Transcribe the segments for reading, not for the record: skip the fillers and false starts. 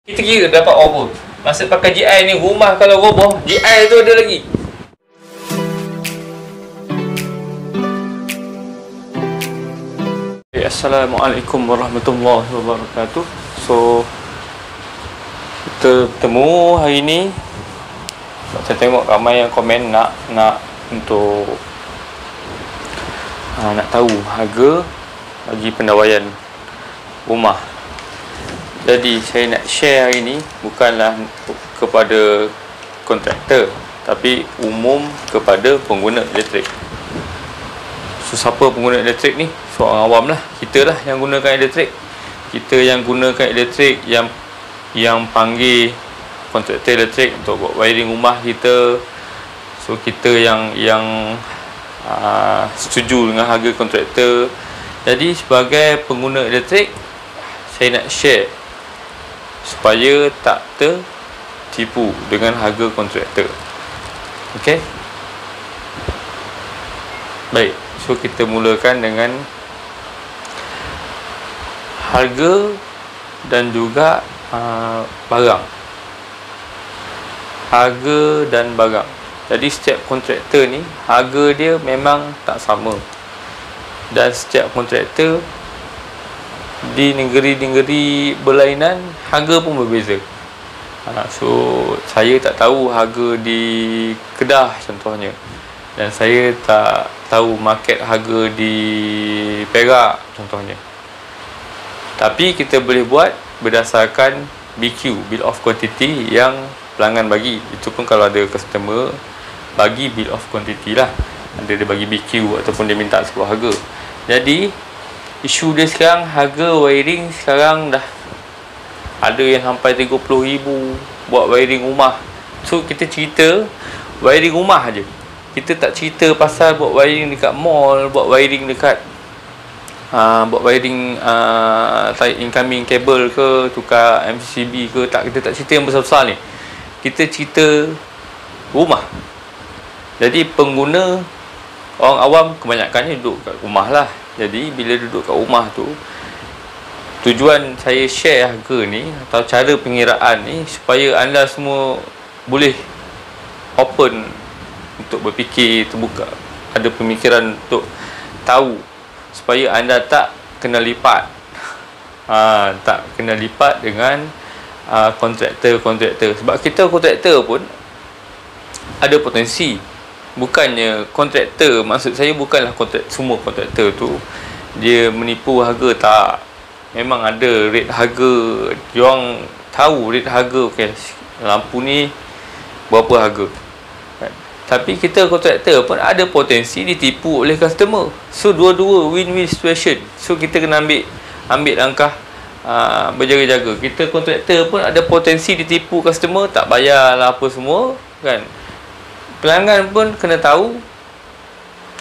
Kita kira dapat apa? Masa pakai GI ni, rumah kalau roboh, GI tu ada lagi. Assalamualaikum warahmatullahi wabarakatuh. So, kita bertemu hari ni. Saya tengok ramai yang komen nak untuk nak tahu harga bagi pendawaian rumah. Jadi saya nak share hari ni bukanlah kepada kontraktor, tapi umum kepada pengguna elektrik. So siapa pengguna elektrik ni? Seorang awam lah, kita lah yang gunakan elektrik. Kita yang gunakan elektrik, yang panggil kontraktor elektrik untuk buat wiring rumah kita. So kita yang setuju dengan harga kontraktor. Jadi sebagai pengguna elektrik, saya nak share supaya tak tertipu dengan harga kontraktor. Okey. Baik, so kita mulakan dengan harga dan juga barang. Harga dan barang. Jadi setiap kontraktor ni harga dia memang tak sama. Dan setiap kontraktor di negeri-negeri berlainan harga pun berbeza. So saya tak tahu harga di Kedah contohnya, dan saya tak tahu market harga di Perak contohnya. Tapi kita boleh buat berdasarkan BQ, Bill of Quantity, yang pelanggan bagi. Itu pun kalau ada customer bagi Bill of Quantity lah, dia bagi BQ ataupun dia minta sebuah harga. Jadi isu dia sekarang, harga wiring sekarang dah ada yang sampai 30,000 buat wiring rumah. So kita cerita wiring rumah aja, kita tak cerita pasal buat wiring dekat mall, buat wiring dekat buat wiring incoming cable ke, tukar MCB ke. Tak, kita tak cerita yang besar-besar ni. Kita cerita rumah. Jadi pengguna, orang awam kebanyakannya duduk kat rumah lah. Jadi bila duduk kat rumah tu, tujuan saya share harga ni atau cara pengiraan ni supaya anda semua boleh open untuk berfikir, terbuka, ada pemikiran untuk tahu, supaya anda tak kena lipat. Tak kena lipat dengan kontraktor. Sebab kita kontraktor pun ada potensi. Bukannya kontraktor, maksud saya bukanlah semua kontraktor tu dia menipu harga, tak. Memang ada rate harga, diorang tahu rate harga. Okay, lampu ni berapa harga. Tapi kita kontraktor pun ada potensi ditipu oleh customer. So dua-dua win-win situation. So kita kena ambil langkah berjaga-jaga. Kita kontraktor pun ada potensi ditipu customer, tak bayar lah apa semua kan. Pelanggan pun kena tahu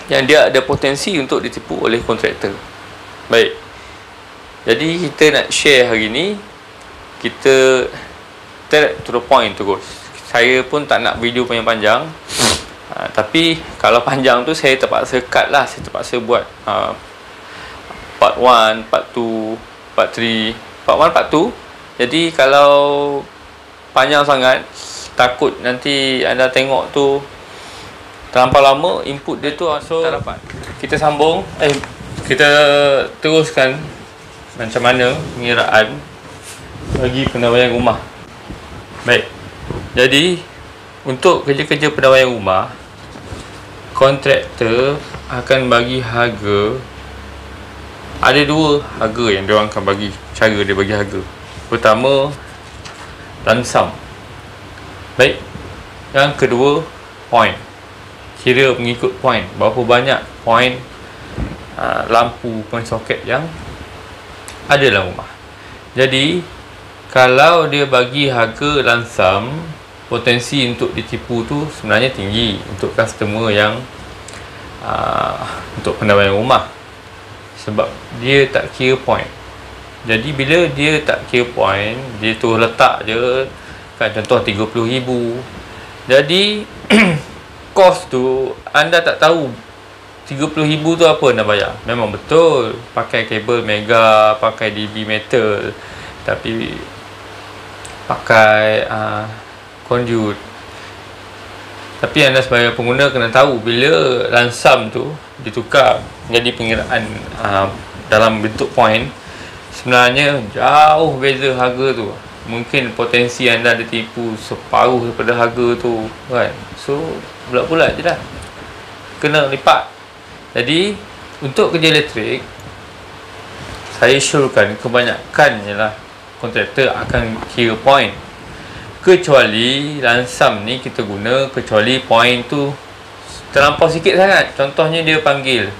yang dia ada potensi untuk ditipu oleh kontraktor. Baik, jadi kita nak share hari ni, kita straight to the point terus. Saya pun tak nak video panjang-panjang. Tapi kalau panjang tu saya terpaksa cut lah. Saya terpaksa buat part 1, part 2, part 3, part 1, part 2. Jadi kalau panjang sangat, takut nanti anda tengok tu terlampau lama, input dia tu so tak dapat. Kita sambung, kita teruskan macam mana pengiraan bagi pendawaian rumah. Baik, jadi untuk kerja-kerja pendawaian rumah, kontraktor akan bagi harga. Ada dua harga yang diorang akan bagi, cara dia bagi harga. Pertama, lump sum. Baik, yang kedua, point. Kira mengikut point, berapa banyak point lampu, point soket yang ada dalam rumah. Jadi kalau dia bagi harga lump sum, potensi untuk ditipu tu sebenarnya tinggi untuk customer yang untuk pendawaian rumah, sebab dia tak kira point. Jadi bila dia tak kira point, dia tu letak je kan, contoh 30,000. Jadi kos tu anda tak tahu 30,000 tu apa anda bayar. Memang betul pakai kabel mega, pakai DB metal, tapi pakai conduit. Tapi anda sebagai pengguna kena tahu bila lansam tu ditukar menjadi pengiraan dalam bentuk point, sebenarnya jauh beza harga tu. Mungkin potensi anda ada tipu separuh daripada harga tu kan. So bulat-bulat je lah, kena lipat. Jadi untuk kerja elektrik, saya syorkan kebanyakannya lah kontraktor akan kira point. Kecuali lansam ni kita guna, kecuali point tu terlampau sikit sangat. Contohnya dia panggil,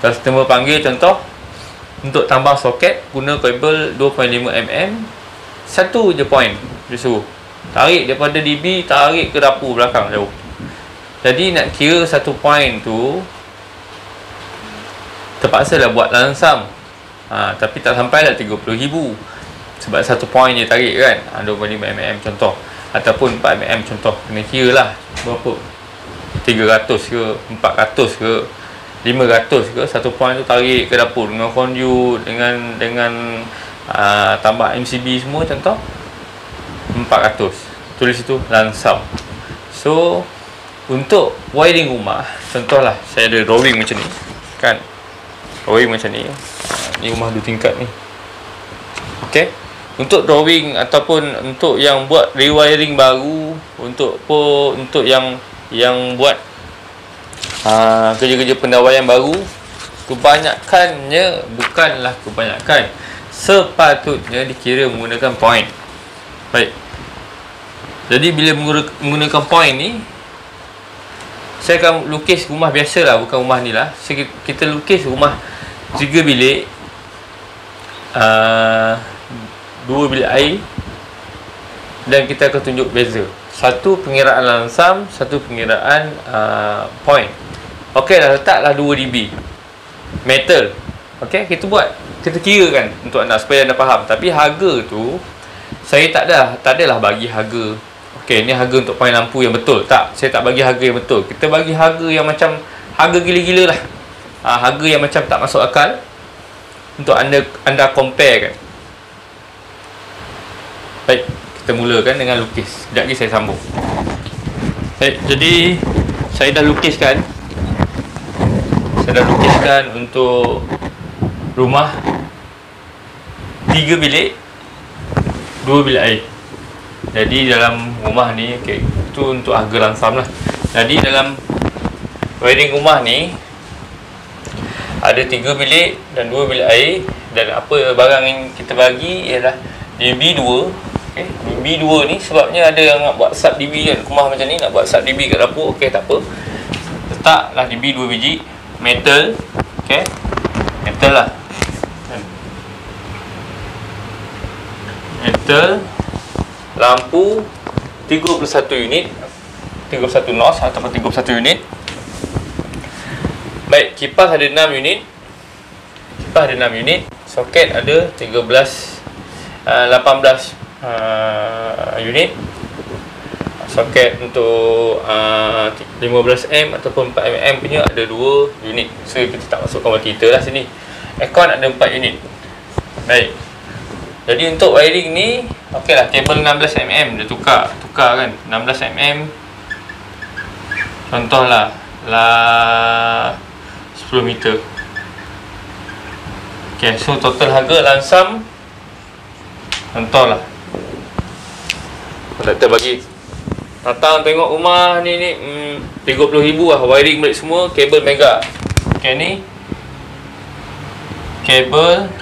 customer panggil contoh untuk tambah soket guna kabel 2.5mm, satu je point dia suruh tarik daripada DB, tarik ke dapur belakang jauh. Jadi nak kira satu point tu terpaksa lah buat lansam, tapi tak sampai lah 30,000 sebab satu point je tarik kan, 2.5mm contoh, ataupun 4mm contoh. Kena kira lah berapa, 300 ke 400 ke 500 ke satu point tu tarik ke dapur dengan conduit, dengan tambah MCB semua contoh 400, tulis situ lansam. So untuk wiring rumah, contohlah saya ada drawing macam ni kan, drawing macam ni, ni rumah 2 tingkat ni. Okey, untuk drawing ataupun untuk yang buat rewiring baru, untuk yang buat kerja-kerja pendawaian baru, sepatutnya dikira menggunakan point. Baik, jadi bila menggunakan point ni, saya akan lukis rumah biasa lah, bukan rumah ni lah. Kita lukis rumah 3 bilik, 2 bilik air, dan kita akan tunjuk beza. Satu pengiraan lansam, satu pengiraan point. Okey, dah letaklah 2 dB metal. Okey, kita buat, kita kira kan untuk anda supaya anda faham. Tapi harga tu saya tak adalah bagi harga. Okey, ni harga untuk point lampu yang betul. Tak, saya tak bagi harga yang betul. Kita bagi harga yang macam harga gila-gila lah. Harga yang macam tak masuk akal untuk anda compare kan. Baik, kita mulakan dengan lukis. Sekejap lagi saya sambung. Baik, jadi saya dah lukiskan untuk rumah 3 bilik 2 bilik air. Jadi dalam rumah ni, okey, itu untuk harga lansam lah. Jadi dalam wiring rumah ni ada 3 bilik dan 2 bilik air, dan apa barang yang kita bagi ialah DB2. Okay, DB2 ni sebabnya ada yang nak buat sub DB kan, rumah macam ni nak buat sub DB kat dapur. Okey, tak apa, letaklah DB 2 biji metal. Okey, metal lah, metal, lampu 31 unit, 31 nos ataupun 31 unit. Baik, kipas ada 6 unit. Soket ada 18 unit. Soket untuk 15mm ataupun 4mm punya ada 2 unit. So kita tak masukkan heater lah sini. Aircon ada 4 unit. Baik, jadi untuk wiring ni, okey lah, kabel 16mm dia tukar kan, 16mm contohlah 10 meter. Okey, so total harga lansam contohlah, kontraktor bagi datang tengok rumah ni 30,000 lah, wiring balik semua, kabel mega. Okey, ni kabel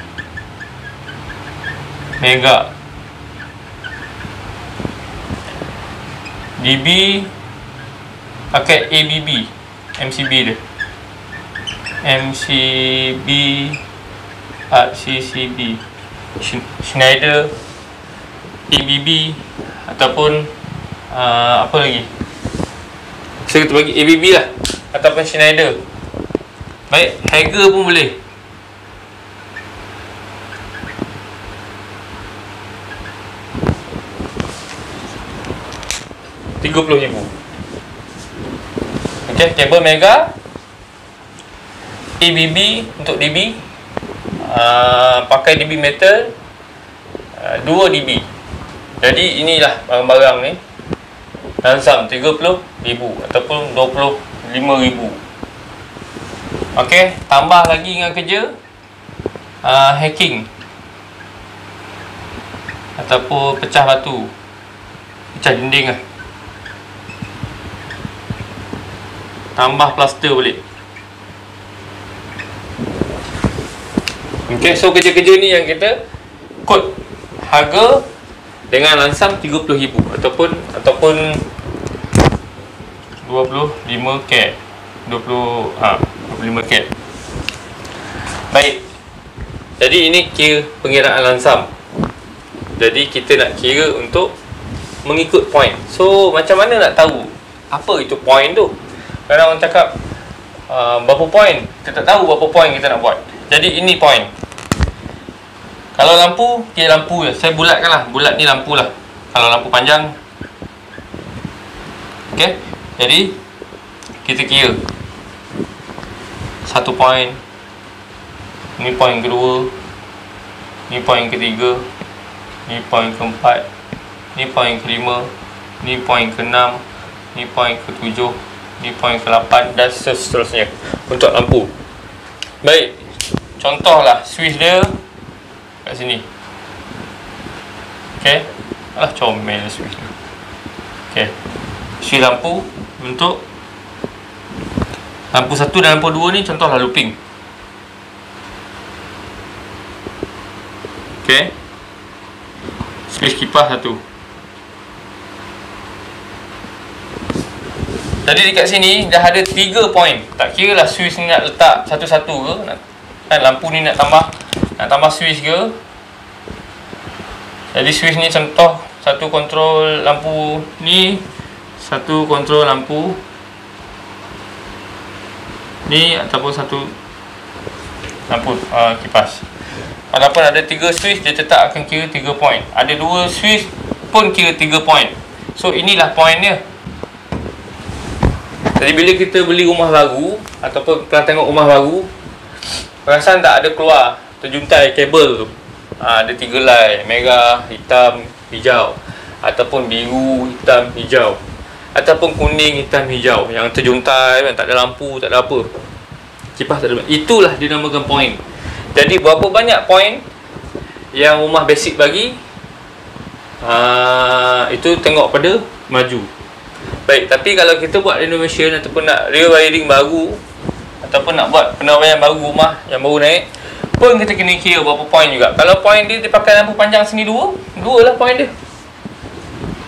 mega, DB pakai ABB, MCB dia, MCB CCB, Schneider, ABB ataupun apa lagi, so kita bagi ABB lah ataupun Schneider. Baik, harga pun boleh. RM30,000. Okey, kabel mega, ABB untuk DB, pakai DB metal, 2 DB Jadi inilah barang-barang ni. Lansam 30,000 ataupun 25,000. Okey, tambah lagi dengan kerja hacking ataupun pecah batu, pecah dinding lah. Tambah plaster balik. Okey, so kerja-kerja ni yang kita kod harga dengan lansam 30,000 ataupun 25k. 25k. Baik. Jadi ini kira pengiraan lansam. Jadi kita nak kira untuk mengikut point. So macam mana nak tahu apa itu point tu? Kadang orang cakap berapa point, kita tak tahu berapa point kita nak buat. Jadi ini point. Kalau lampu, kira lampu je. Saya bulatkan lah. Bulat ni lampu lah. Kalau lampu panjang. Okey. Jadi kita kira 1 point. Ni point kedua. Ni point ketiga. Ni point keempat. Ni point kelima. Ni point keenam. Ni point ketujuh. Ni point ke-8 dan seterusnya untuk lampu. Baik. Contohlah switch dia kat sini. Okey. Alah comel switch ni. Okey. Switch lampu untuk lampu 1 dan lampu 2 ni contohlah looping. Okey. Switch kipas 1. Jadi dekat sini dah ada 3 point. Tak kira lah switch ni nak letak satu-satu ke, kan lampu ni nak tambah switch ke. Jadi switch ni contoh satu kontrol lampu ni, satu kontrol lampu ni ataupun satu lampu kipas. Walaupun ada 3 switch, dia tetap akan kira 3 point. Ada 2 switch pun kira 3 point. So inilah point dia. Jadi bila kita beli rumah baru ataupun pernah tengok rumah baru, perasan tak ada keluar terjuntai kabel tu. Ada 3 line, merah, hitam, hijau, ataupun biru, hitam, hijau, ataupun kuning, hitam, hijau, yang terjuntai kan, tak ada lampu, tak ada apa, kipas tak ada. Itulah dinamakan point. Jadi berapa banyak point yang rumah basic bagi, itu tengok pada maju. Baik, tapi kalau kita buat renovation ataupun nak rewiring baru ataupun nak buat penawaian baru rumah yang baru naik pun kita kena kira berapa point juga. Kalau point dia pakai lampu panjang sini 2 lah point dia.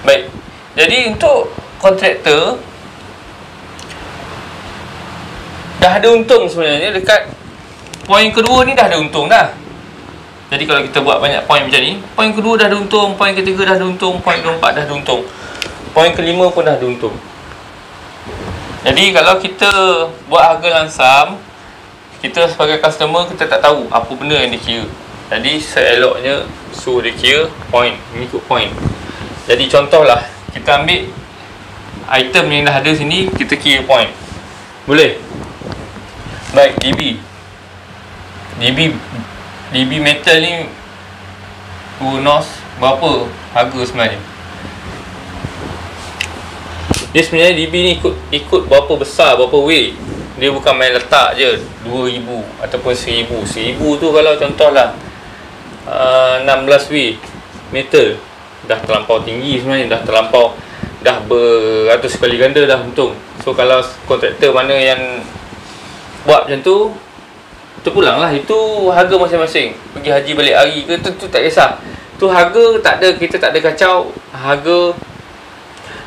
Baik. Jadi untuk kontraktor dah ada untung sebenarnya dekat point kedua ni, dah ada untung dah. Jadi kalau kita buat banyak point macam ni, point kedua dah ada untung, point ketiga dah ada untung, point keempat dah ada untung, point kelima pun dah ada untung. Jadi kalau kita buat harga lansam, kita sebagai customer, kita tak tahu apa benda yang dikira. Jadi seeloknya suruh dia kira point, mengikut point. Jadi contohlah, kita ambil item yang dah ada sini, kita kira point. Boleh? Baik, DB metal ni nos berapa harga sebenarnya? Dia sebenarnya DB ni ikut berapa besar, berapa weight. Dia bukan main letak je 2,000 ataupun 1,000. 1,000 tu kalau contohlah 16 weight metal, dah terlampau tinggi sebenarnya, dah beratus kali ganda dah untung. So kalau kontraktor mana yang buat macam tu, terpulang lah. Itu harga masing-masing. Pergi haji balik hari ke, tu tak kisah. Tu harga tak ada, kita tak ada kacau harga,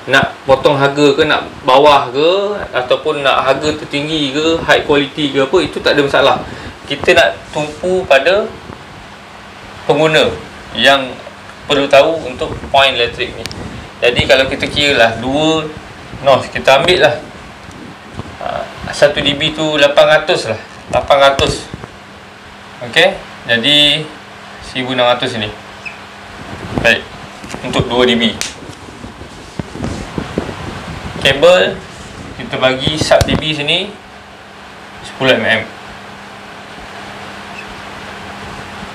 nak potong harga ke, nak bawah ke, ataupun nak harga tertinggi ke, high quality ke apa, itu tak ada masalah. Kita nak tumpu pada pengguna yang perlu tahu untuk point elektrik ni. Jadi kalau kita kira lah 2 nos, kita ambil lah 1 dB tu 800 lah, 800. Okey, jadi 1600 ni. Baik, untuk 2 dB. Kabel kita bagi sub dB sini 10 mm.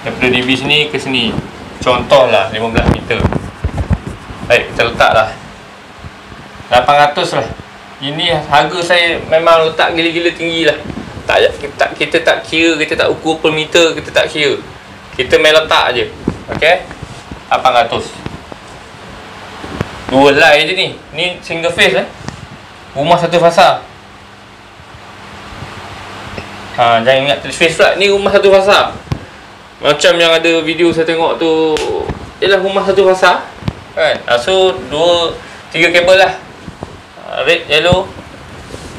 Daripada dB sini ke sini, contohlah 15 meter. Baik, kita letak lah 800 lah. Ini harga saya memang letak gila-gila tinggi lah. Kita tak kira, kita tak ukur per meter, kita tak kira. Kita main letak je. Okay, 800. Dua line je ni. Ni single phase rumah satu fasa. Jangan ingat phase pula. Ni rumah satu fasa. Macam yang ada video saya tengok tu, ialah rumah satu fasa kan. So 3 kabel lah. Red, yellow,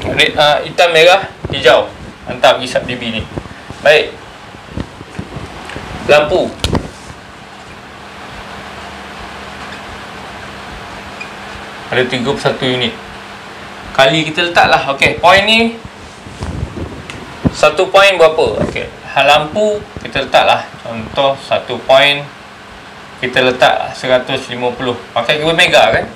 red, hitam, merah, hijau. Hantar pergi sub-DB ni. Baik. Lampu. Ada 31 unit. Kali kita letak lah. Ok, point ni 1 point berapa? Ok, lampu kita letak lah. Contoh 1 point kita letak 150. Pakai kabel mega kan.